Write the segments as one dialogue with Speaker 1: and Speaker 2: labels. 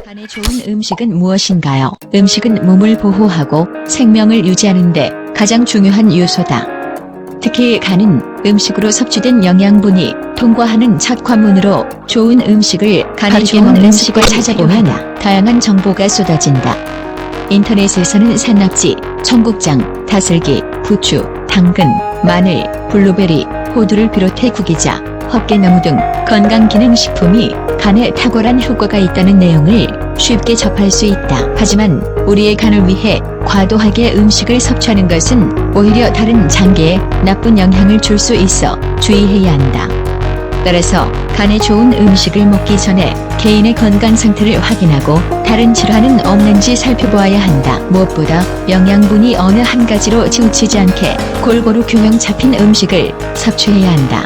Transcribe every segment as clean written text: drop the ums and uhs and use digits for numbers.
Speaker 1: 간에 좋은 음식은 무엇인가요? 음식은 몸을 보호하고 생명을 유지하는 데 가장 중요한 요소다. 특히 간은 음식으로 섭취된 영양분이 통과하는 첫 관문으로 좋은 음식을 간에 좋은 음식을 찾아보면 다양한 정보가 쏟아진다. 인터넷에서는 산낙지, 청국장, 다슬기, 부추, 당근, 마늘, 블루베리, 호두를 비롯해 구기자, 헛개나무 등 건강기능식품이 간에 탁월한 효과가 있다는 내용을 쉽게 접할 수 있다. 하지만 우리의 간을 위해 과도하게 음식을 섭취하는 것은 오히려 다른 장기에 나쁜 영향을 줄 수 있어 주의해야 한다. 따라서 간에 좋은 음식을 먹기 전에 개인의 건강 상태를 확인하고 다른 질환은 없는지 살펴보아야 한다. 무엇보다 영양분이 어느 한 가지로 치우치지 않게 골고루 균형 잡힌 음식을 섭취해야 한다.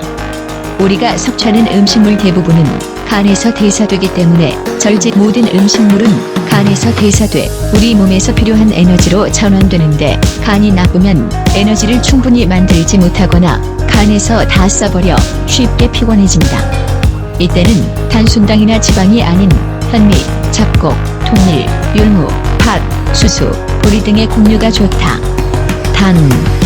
Speaker 1: 우리가 섭취하는 음식물 대부분은 간에서 대사되기 때문에 절제 모든 음식물은 간에서 대사돼 우리 몸에서 필요한 에너지로 전환되는데 간이 나쁘면 에너지를 충분히 만들지 못하거나 간에서 다 써버려 쉽게 피곤해진다. 이때는 단순당이나 지방이 아닌 현미, 잡곡, 통밀, 율무, 팥, 수수, 보리 등의 곡류가 좋다. 단,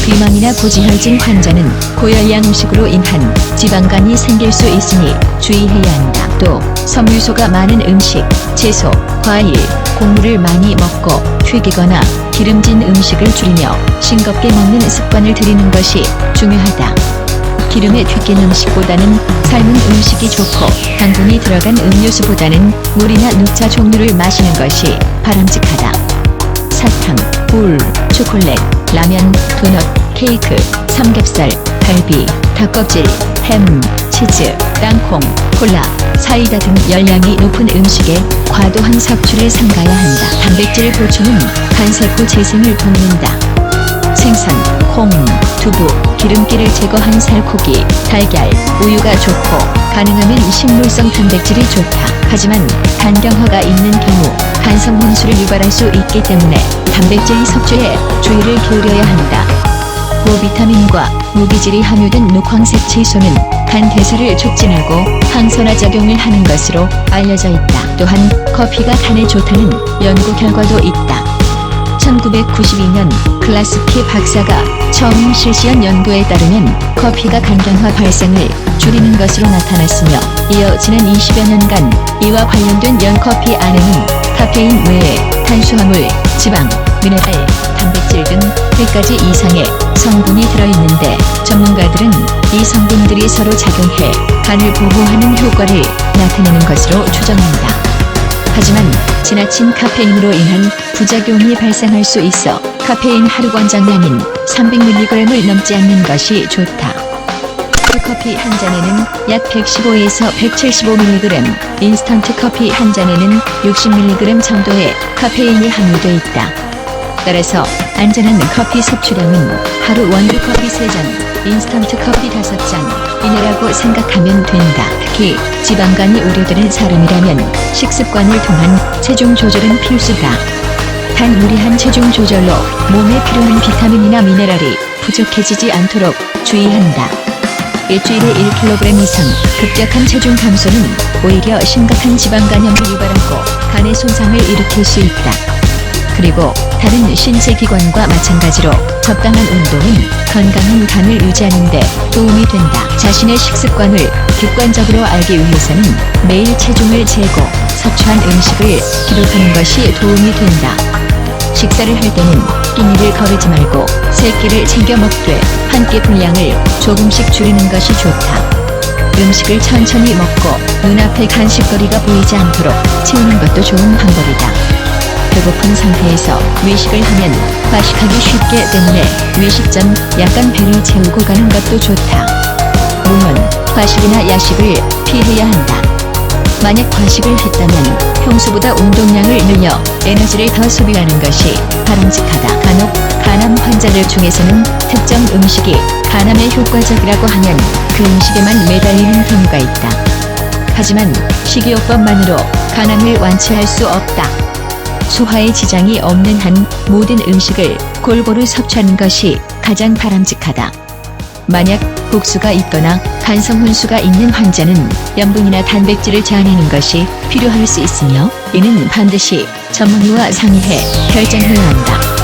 Speaker 1: 비만이나 고지혈증 환자는 고열량 음식으로 인한 지방간이 생길 수 있으니 주의해야 한다. 또 섬유소가 많은 음식, 채소, 과일, 곡물을 많이 먹고 튀기거나 기름진 음식을 줄이며 싱겁게 먹는 습관을 들이는 것이 중요하다. 기름에 튀긴 음식보다는 삶은 음식이 좋고 당분이 들어간 음료수보다는 물이나 녹차 종류를 마시는 것이 바람직하다. 사탕, 꿀, 초콜릿, 라면, 도넛, 케이크, 삼겹살, 갈비, 닭껍질, 햄, 치즈, 땅콩, 콜라, 사이다 등 열량이 높은 음식에 과도한 섭취를 삼가야 한다. 단백질 보충은 간세포 재생을 돕는다. 생선, 콩, 두부, 기름기를 제거한 살코기, 달걀, 우유가 좋고 가능하면 식물성 단백질이 좋다. 하지만 간경화가 있는 경우 간성 혼수를 유발할 수 있기 때문에 단백질 섭취에 주의를 기울여야 한다. 무비타민과 무기질이 함유된 녹황색 채소는 간 대사를 촉진하고 항산화 작용을 하는 것으로 알려져 있다. 또한 커피가 간에 좋다는 연구 결과도 있다. 1992년 클라스키 박사가 처음 실시한 연구에 따르면 커피가 간경화 발생을 줄이는 것으로 나타났으며 이어 지난 20여 년간 이와 관련된 연커피 안에는 카페인 외에 탄수화물, 지방, 미네랄, 단백질 등 100가지 이상의 성분이 들어있는데 전문가들은 이 성분들이 서로 작용해 간을 보호하는 효과를 나타내는 것으로 추정한다. 하지만 지나친 카페인으로 인한 부작용이 발생할 수 있어 카페인 하루 권장량인 300mg을 넘지 않는 것이 좋다. 커피 한 잔에는 약 115에서 175mg, 인스턴트 커피 한 잔에는 60mg 정도의 카페인이 함유되어 있다. 따라서 안전한 커피 섭취량은 하루 원두 커피 3잔, 인스턴트 커피 5잔 이내라고 생각하면 된다. 특히 지방간이 우려되는 사람이라면 식습관을 통한 체중 조절은 필수다. 단 무리한 체중 조절로 몸에 필요한 비타민이나 미네랄이 부족해지지 않도록 주의한다. 일주일에 1kg 이상 급격한 체중 감소는 오히려 심각한 지방간염을 유발하고 간의 손상을 일으킬 수 있다. 그리고 다른 신체기관과 마찬가지로 적당한 운동은 건강한 간을 유지하는 데 도움이 된다. 자신의 식습관을 객관적으로 알기 위해서는 매일 체중을 재고 섭취한 음식을 기록하는 것이 도움이 된다. 식사를 할 때는 끼니를 거르지 말고 3끼를 챙겨 먹되 한 끼 분량을 조금씩 줄이는 것이 좋다. 음식을 천천히 먹고 눈앞에 간식거리가 보이지 않도록 채우는 것도 좋은 방법이다. 배고픈 상태에서 외식을 하면 과식하기 쉽기 때문에 외식 전 약간 배를 채우고 가는 것도 좋다. 물론 과식이나 야식을 피해야 한다. 만약 과식을 했다면 평소보다 운동량을 늘려 에너지를 더 소비하는 것이 바람직하다. 간혹 간암 환자들 중에서는 특정 음식이 간암에 효과적이라고 하면 그 음식에만 매달리는 경우가 있다. 하지만 식이요법만으로 간암을 완치할 수 없다. 소화에 지장이 없는 한 모든 음식을 골고루 섭취하는 것이 가장 바람직하다. 만약 복수가 있거나 간성 혼수가 있는 환자는 염분이나 단백질을 제한하는 것이 필요할 수 있으며 이는 반드시 전문의와 상의해 결정해야 한다.